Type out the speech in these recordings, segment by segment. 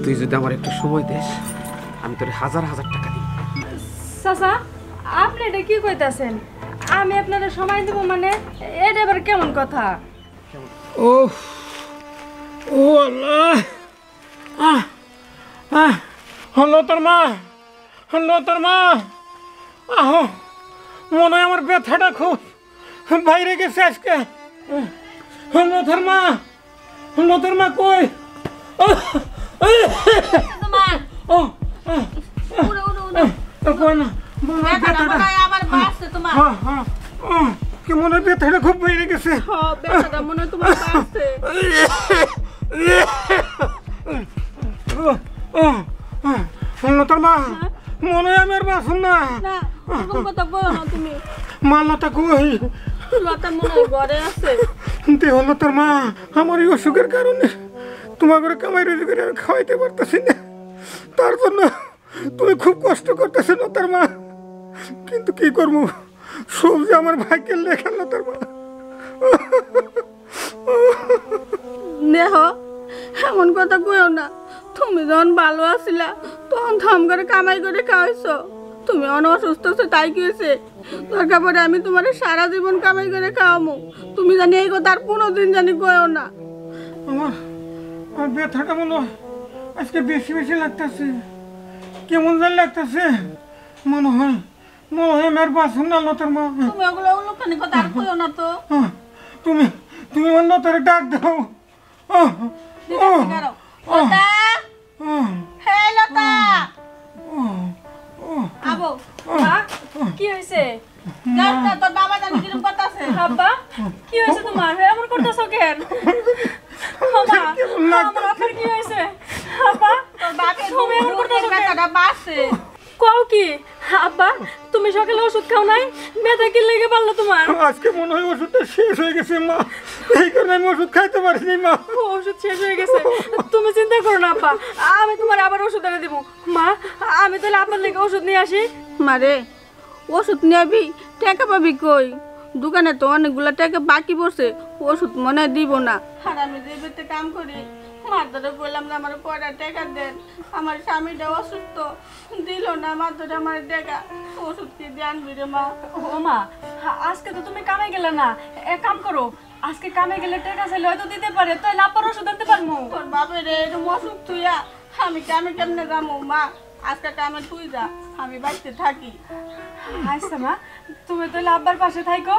তুই যদি আমার একটু সময় দিস আমি তোর হাজার হাজার টাকা দিই। চাচা আপনি এটা কি কইতাছেন? আমি আপনাদের সময় দেব মানে এটা আবার কেমন কথা? ও ও আল্লাহ, হলো তোর মা, হলো তোর মা, আহো মনে হয় আমার ব্যথাটা খুব বাইরে গেছে আজকে। হলো তোর মা, হলো তোর মা কই? কি মনে হয় ব্যথাটা খুব বাইরে গেছে। তোর মা মনে হয় আমি আর বাঁচুন না। মা লতা কই? হলো তোর মা আমার এই অসুখের কারণে তোমার করে কামাই রোজগার করে আমি খাওয়াইতে পারতেছি না, তার জন্য তুমি খুব কষ্ট করতেছে লতার মা। কিন্তু কি করবো, সব যে আমার ভাগ্যের লেখা লতার মা। দেহ এমন কথা কইও না। তুমি যখন ভালো আছিলা তখন থাম করে কামাই করে খাওয়াইছো। তুমি অসুস্থ আছো তাই কি হয়েছে? দরকার পড়ে আমি তোমার সারা জীবন কামাই করে খাওয়ামো। তুমি জানি এই কথা আর কোনোদিন জানি কইও না। আমার আমার ব্যথাটা মনে হয় আজকে বেশি বেশি লাগতেছে, কেমন যেন লাগতেছে। মনে হয় আমি আর বাঁচুন না লতার মা। তুমি ওগুলো লোকানি কথা আর কইও না তো। তুমি তুমি আমার লতারে ডাক দাও। লতা, হে লতা, আবো। মা কি হইছে? লতা তোর বাবা জানি কিরকম করতেছে। আব্বা কি হইছে তোমার? এমন করতেছো কেন? মা আমার আফার কি হইছে? আব্বা তোর বাপে তুমি এমন করতেছো কেন? ব্যথাটা বাসে কও কি? আব্বা তুমি সকালে ওষুধ খাও নাই? ব্যথা কি লেগে পারলো তোমার? আজকে মনে হয় ওষুধটা শেষ হয়ে গেছে মা, এই কারণে আমি ওষুধ খাইতে পারিনি মা। ওষুধ শেষ হয়ে গেছে? তুমি চিন্তা করো না আব্বা, আমি তোমার আবার ওষুধ এনে দিব। মা আমি তাহলে আপনার লেগে ওষুধ নিয়ে আসি। মারে ওষুধ নিবি, টাকা পাবি কই? দোকানে তো অনেকগুলো টাকা বাকি পড়ছে, ওষুধ মনে দিব না। আর আমি যে বেতে কাম করি মারধরে বললাম না আমার পয়সা টাকা দেন, আমার স্বামীটা অসুস্থ, দিল না মারধরে আমার টাকা। ওষুধ কি দিয়ে আনবি রে মা? ও মা আজকে তো তুমি কামে গেলে না, এক কাম করো আজকে কামে গেলে টাকা চাইলে হয়তো দিতে পারে, তাহলে আবার ওষুধ আনতে পারবো। তোর বাপের এরকম অসুখ তুইয়া আমি কামে কেমনে যাবো? মা আজকে কামে তুই যা, আমি বাড়িতে থাকি। আচ্ছা মা তুমি তাহলে আব্বার পাশে থাকো,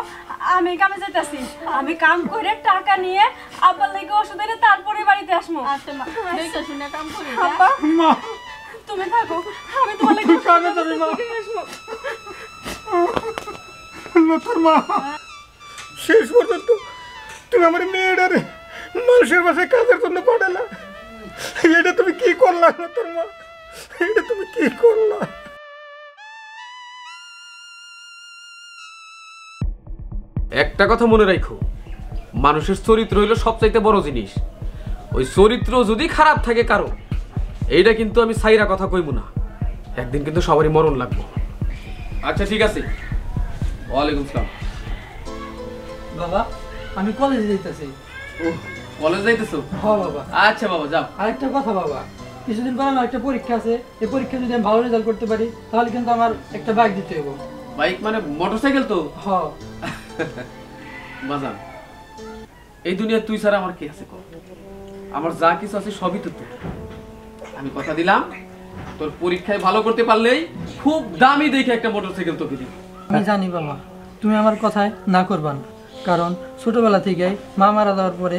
আমি কামে যাইতাছি। আমি কাম করে টাকা নিয়ে আব্বার লাগি ওষুধ এনে তারপরে বাড়িতে আসবো। আচ্ছা মা দেখে শুনে কাম করি। আব্বা মা তুমি থাকো, আমি তোমার লাগি কামে যাবি মা। লতার মা শেষ পর্যন্ত তুমি আমার মেয়েটারে মানুষের বাসায় কাজের জন্য পাঠালা, এটা তুমি কি করলা লতার মা? এটা তুমি কি করলা? একটা কথা মনে রাখো, মানুষের চরিত্র হইলো সবচাইতে বড় জিনিস। ওই চরিত্র যদি খারাপ থাকে কারো, এইটা কিন্তু আমি সাইরা কথা কইবো না, একদিন কিন্তু সবারই মরণ লাগবো। আচ্ছা ঠিক আছে, ওয়ালাইকুম আসসালাম। বাবা আমি কলেজে যাইতেছি। ও কলেজ যাইতেছো? হ্যাঁ বাবা। আচ্ছা বাবা যাও। আরেকটা কথা বাবা, কিছুদিন পর আমার একটা পরীক্ষা আছে, এই পরীক্ষা যদি আমি ভালো রেজাল্ট করতে পারি তাহলে কিন্তু আমার একটা বাইক দিতে হবে। বাইক মানে মোটরসাইকেল তো? হ্যাঁ বাজান, এই দুনিয়া তুই ছাড়া আমার কে আছে? আমার যা কিছু আছে সবই তো তোর। আমি কথা দিলাম তোর পরীক্ষায় ভালো করতে পারলেই খুব দামি দেখে একটা মোটরসাইকেল তোকে দিব। আমি জানি বাবা তুমি আমার কথায় না করবা না, কারণ ছোটবেলা থেকে মা মারা যাওয়ার পরে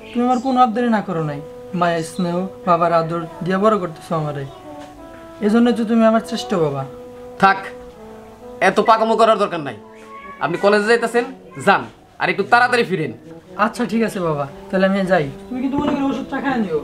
তুমি আমার কোনো আবদারি না করো নাই। মায়ের স্নেহ বাবার আদর দিয়ে বড় করতেছো আমারে, এই জন্য তো তুমি আমার শ্রেষ্ঠ বাবা। থাক, এত পাকামো করার দরকার নাই। আপনি কলেজে যাইতেছেন, যান, আর একটু তাড়াতাড়ি ফিরেন। আচ্ছা ঠিক আছে বাবা, তাহলে আমি যাই। তুমি কিন্তু মনে করে ওষুধটা খায় নিও।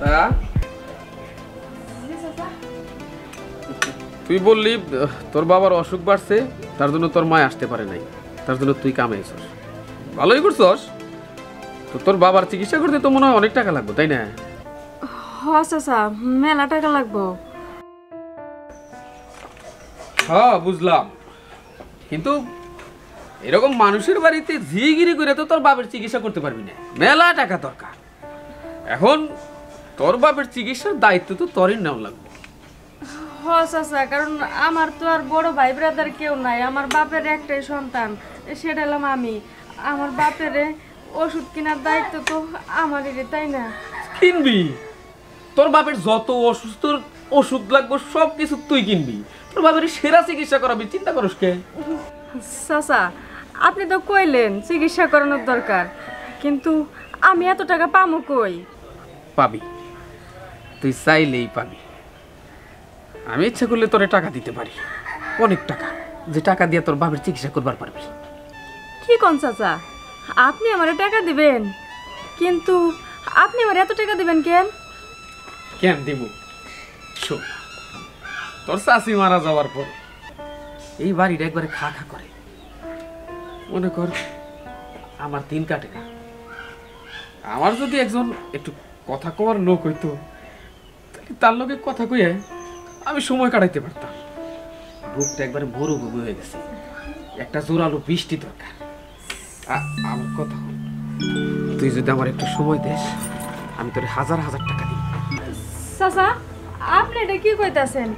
হ্যাঁ তুই বললি তোর বাবার অসুখ বাড়ছে, তার জন্য তোর মা আসতে পারে নাই, তার জন্য তুই কামে আইছস। ভালোই করছস। তো তোর বাবার চিকিৎসা করতে তো মনে হয় অনেক টাকা লাগবে, তাই না? হ চাচা, মেলা টাকা লাগবো। হ্যাঁ বুঝলাম, কিন্তু এরকম মানুষের বাড়িতে ঝিগিরি করে তো তোর বাবার চিকিৎসা করতে পারবি না, মেলা টাকা দরকার। এখন তোর বাবার চিকিৎসার দায়িত্ব তো তোরই নেওয়া লাগবে। হ চাচা, কারণ আমার তো আর বড় ভাই ব্রাদার কেউ নাই, আমার বাপের একটাই সন্তান, সেটা হলাম আমি। আমার বাপের ওষুধ কেনার দায়িত্ব তো আমারই, তাই না? কিনবি, তোর বাপের যত অসুস্থ ওষুধ লাগবে সব কিছু তুই কিনবি, তোর বাপের সেরা চিকিৎসা করাবি, চিন্তা করিস কে? চাচা, আপনি তো কইলেন চিকিৎসা করানোর দরকার, কিন্তু আমি এত টাকা পামু কই? পাবি, তুই চাইলেই পাবি। আমি ইচ্ছা করলে তোরে টাকা দিতে পারি, অনেক টাকা, যে টাকা দিয়ে তোর বাপের চিকিৎসা করবার পারবি। কি কোন চাচা, আপনি আমারে টাকা দিবেন? কিন্তু আপনি আমার এত টাকা দিবেন কেন? কেন দিব? শোন, তোর চাষি মারা যাওয়ার পর এই বাড়িটা একবারে খা খা করে, মনে কর আমার দিন কাটে না। আমার যদি একজন একটু কথা কওয়ার লোক হইতো, তাহলে তার লোকে কথা কইয়ে আমি সময় কাটাইতে পারতাম। বুকটা একবারে মরুভূমি হয়ে গেছে, একটা জোরালো বৃষ্টি দরকার। আমার কথা হল, তুই যদি আমার একটু সময় দেস, আমি তোর হাজার হাজার টাকা দিই। চাচা, আপনি এটা কি কইতাছেন?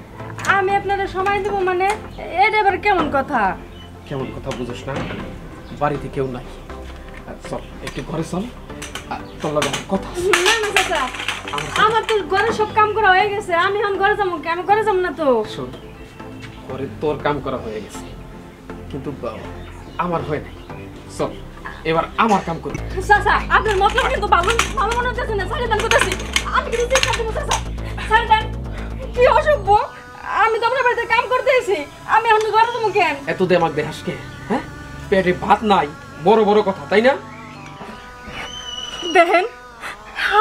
আমি আপনাদের সময় দেব মানে? এটা আবার কেমন কথা? কেমন কথা বুঝোস না? বাড়িতে কেউ নাই, চল একটু ঘরে চল, তোর লগে আমার কথা আছে। না না চাচা, আমার তো ঘরে সব কাম করা হয়ে গেছে, আমি এখন ঘরে যাবো। আমি ঘরে যাবো না তো। শোন, ঘরে তোর কাম করা হয়ে গেছে, কিন্তু আমার হয় নাই। চল এবার আমার কাম করি। চাচা, আপনার মতলব কিন্তু ভালো ভালো মনে হচ্ছে না। সাড়ে দান করতেছি, আমি কিন্তু চেষ্টা দেবো। চাচা সাড়ে দান, কি অসভ্য! আমি তো আপনার বাড়িতে কাম করতে এসেছি, আমি এখন ঘরে যাবো কেন? এত দেমাক দেখাস কে? হ্যাঁ, পেটে ভাত নাই, বড় বড় কথা, তাই না? দেখেন,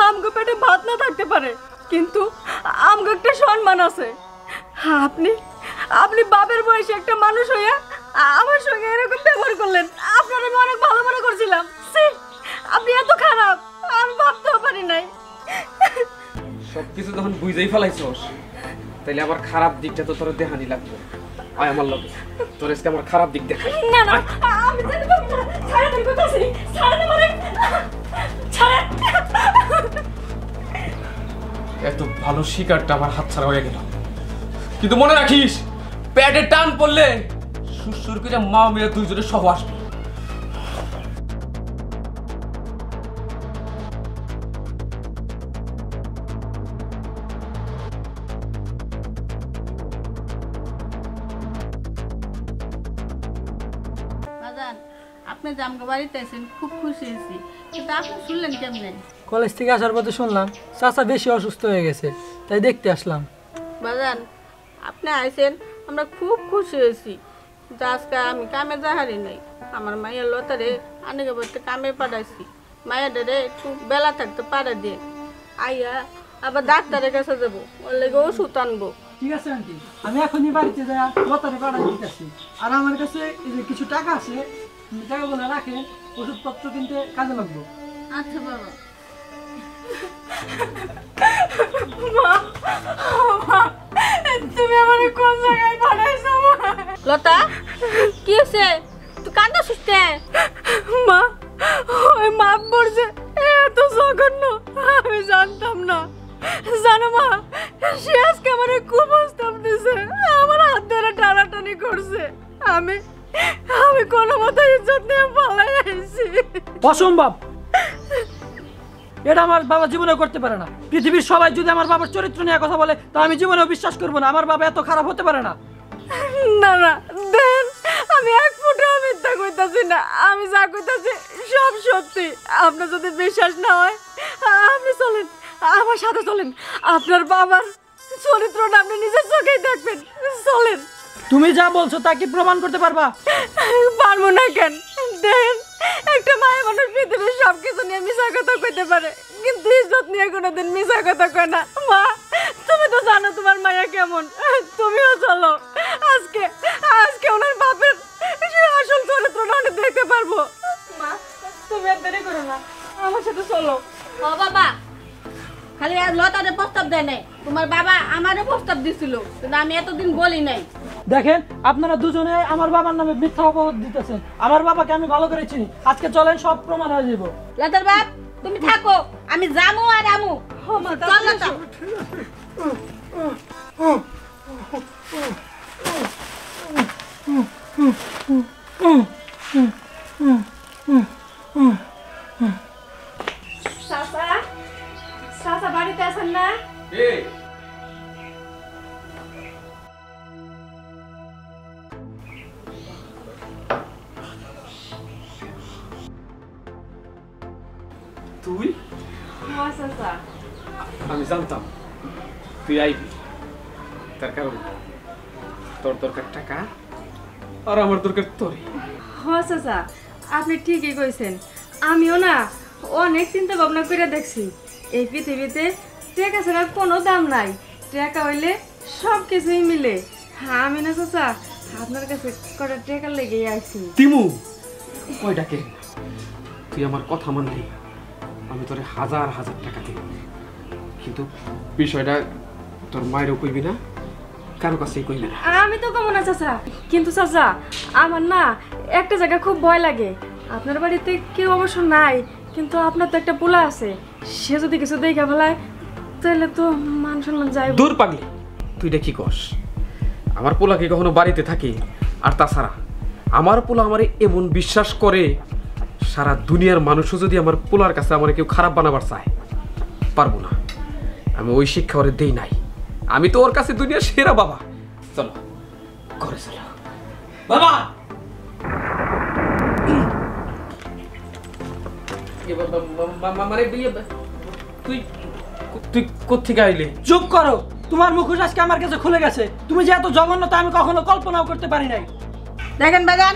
আমগো পেটে ভাত না থাকতে পারে, কিন্তু আমগো একটা সম্মান আছে। আপনি আপনি বাপের বয়সে একটা মানুষ হইয়া আমার সঙ্গে এরকম ব্যবহার করলেন। আপনার আমি অনেক ভালো মনে করছিলাম। ছি, আপনি এত খারাপ আমি ভাবতেও পারি নাই। সবকিছু যখন বুঝেই ফেলাইছস, তাইলে আমার খারাপ দিকটা তো তোর দেখানি লাগবে। আয় আমার লগে, তোর আজকে আমার খারাপ দিক দেখা। না না, আমি যেতে পারবো না। ছাড়া দিন কোথাছি, ছাড়া দে মানে, ছাড়া। এত ভালো শিকারটা আমার হাত ছাড়া হয়ে গেল, কিন্তু মনে রাখিস, পেটে টান পড়লে সুসুর করে মা মেয়ে দুইজনে সব আসবে। বাজান, আপনি যে আমাকে বাড়িতে আছেন খুব খুশি হয়েছি, কিন্তু আপনি শুনলেন কেমনে? কলেজ থেকে আসার পথে শুনলাম চাচা বেশি অসুস্থ হয়ে গেছে, তাই দেখতে আসলাম। বাজান, আপনি আইছেন, আমরা খুব খুশি হয়েছি। কিন্তু আজকে আমি কামে যাহারি নাই, আমার মায়ের লতারে আনেকে বলতে কামে পাঠাইছি। মায়ের একটু বেলা থাকতে পারে দিয়ে আইয়া আবার ডাক্তারের কাছে যাবো, ওর লেগে ওষুধ আনবো। ঠিক আছে আন্টি, আমি এখনই বাড়িতে যাই, লতারে পাঠাই দিতেছি। আর আমার কাছে এই যে কিছু টাকা আছে, টাকাগুলো রাখে, ওষুধপত্র কিনতে কাজে লাগবো। আচ্ছা বাবা। তুমি আমার কোন জায়গায় পাঠাইছো? লতা, কি হয়েছে? তুই কান্না সুস্থে? মা, ওই মাপ পড়ছে, এত জঘন্য আমি জানতাম না। জানো মা, সে আজকে আমার খুব প্রস্তাব দিছে, আমার হাত ধরে টানাটানি করছে। আমি আমি কোনো মতো ইজ্জত নিয়ে পালাই আইছি। অসম্ভব, এটা আমার বাবা জীবনেও করতে পারে না। পৃথিবীর সবাই যদি আমার বাবার চরিত্র নিয়ে কথা বলে, তা আমি জীবনেও বিশ্বাস করবো না। আমার বাবা এত খারাপ হতে পারে না। না না, দেন, আমি এক ফুটাও মিথ্যা কইতাছি না, আমি যা কইতাছি সব সত্যি। আপনার যদি বিশ্বাস না হয়, আপনি চলেন, আমার সাথে চলেন, আপনার বাবার চরিত্রটা আপনি নিজের চোখেই দেখবেন। চলেন। তুমি যা বলছো তা কি প্রমাণ করতে পারবা? পারবো না কেন? দেন, একটা মায়ের মানুষ পৃথিবীর সবকিছু নিয়ে মিশা কথা কইতে পারে, কিন্তু ইজ্জত নিয়ে মাইয়া কোনোদিন মিছা কথা কয় না। মা তুমি তো জানো তোমার মাইয়া কেমন, তুমিও চলো আজকে আজকে ওনার বাপের আসল চরিত্রটা অনেক দেখতে পারবো। মা তুমি আর দেরি করো না, আমার সাথে চলো। ও বাবা, খালি আর লতারে প্রস্তাব দেয় নাই, তোমার বাবা আমারও প্রস্তাব দিছিল, কিন্তু আমি এতদিন বলি নাই। দেখেন আপনারা দুজনে আমার বাবার নামে মিথ্যা অপবাদ দিতেছেন। আমার বাবাকে আমি ভালো করে চিনি, আজকে চলেন সব প্রমাণ হয়ে যাব। লতার বাপ তুমি থাকো, আমি যামু আর আমু। চল লতা। চাচা, চাচা বাড়িতে আছেন না? তুই? হ্যাঁ চাচা। আমি জানতাম তুই আইবি, তার কারণ তোর দরকার টাকা আর আমার দরকার তোরে। হ্যাঁ চাচা, আপনি ঠিকই কইছেন। আমিও না অনেক চিন্তা ভাবনা করে দেখছি, এই পৃথিবীতে টাকা ছাড়া কোনো দাম নাই, টাকা হইলে সব কিছুই মিলে। হ্যাঁ আমি না চাচা আপনার কাছে কটা টাকা লেগে আইছি। তিমু ওই ডাকে, তুই আমার কথা মানলি আমি তোরে হাজার হাজার টাকা দিব, কিন্তু বিষয়টা তোর মায়েরও কইবি না, কারো কাছেই কইবি না। আমি তো কমো না চাচা, কিন্তু চাচা আমার না একটা জায়গা খুব ভয় লাগে। আপনার বাড়িতে কেউ অবশ্য নাই, কিন্তু আপনার তো একটা পোলা আছে, সে যদি কিছু দেখা ফেলায় তাহলে তো মান সম্মান যায়। দূর পাগলি, তুই এটা কি কস? আমার পোলা কি কখনো বাড়িতে থাকে? আর তাছাড়া আমার পোলা আমারে এমন বিশ্বাস করে, সারা দুনিয়ার মানুষও যদি আমার পোলার কাছে আমার কেউ খারাপ বানাবার চায়, পারবো না। আমি ওই শিক্ষা ওরে দেই নাই, আমি তো ওর কাছে দুনিয়ার সেরা বাবা। চলো ঘরে চলো। বাবা মানে তুই তুই কোত্থেকে আইলি? চুপ করো, তোমার মুখোশ আজকে আমার কাছে খুলে গেছে। তুমি যে এত জঘন্যতা আমি কখনো কল্পনাও করতে পারি নাই। দেখেন বাগান,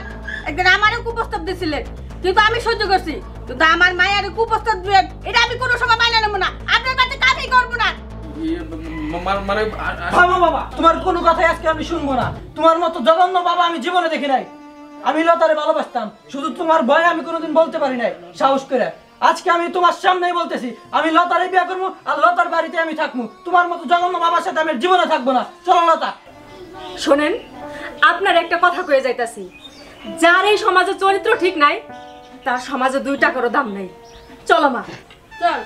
একদিন আমারও কুপ্রস্তাব দিছিলেন, কিন্তু আমি সহ্য করছি, কিন্তু আমার মায়ের কুপ্রস্তাব দিলেন এটা আমি কোনো সময় মাইনে নেবো না, আপনার বাড়িতে কাজই করবো না। মানে থামো বাবা, তোমার কোনো কথাই আজকে আমি শুনবো না। তোমার মতো জঘন্য বাবা আমি জীবনে দেখি নাই। আমি লতারে ভালোবাসতাম, শুধু তোমার ভয়ে আমি কোনোদিন বলতে পারি নাই সাহস করে। আজকে আমি তোমার সামনেই বলতেছি, আমি লতারে বিয়ে করবো আর লতার বাড়িতে আমি থাকবো। তোমার মতো জঘন্য বাবার সাথে আমি জীবনে থাকবো না। চলো লতা। শোনেন, আপনার একটা কথা কয়ে যাইতাছি, যার এই সমাজের চরিত্র ঠিক নাই তার সমাজে 2 টাকারও দাম নাই। চলো মা, চল।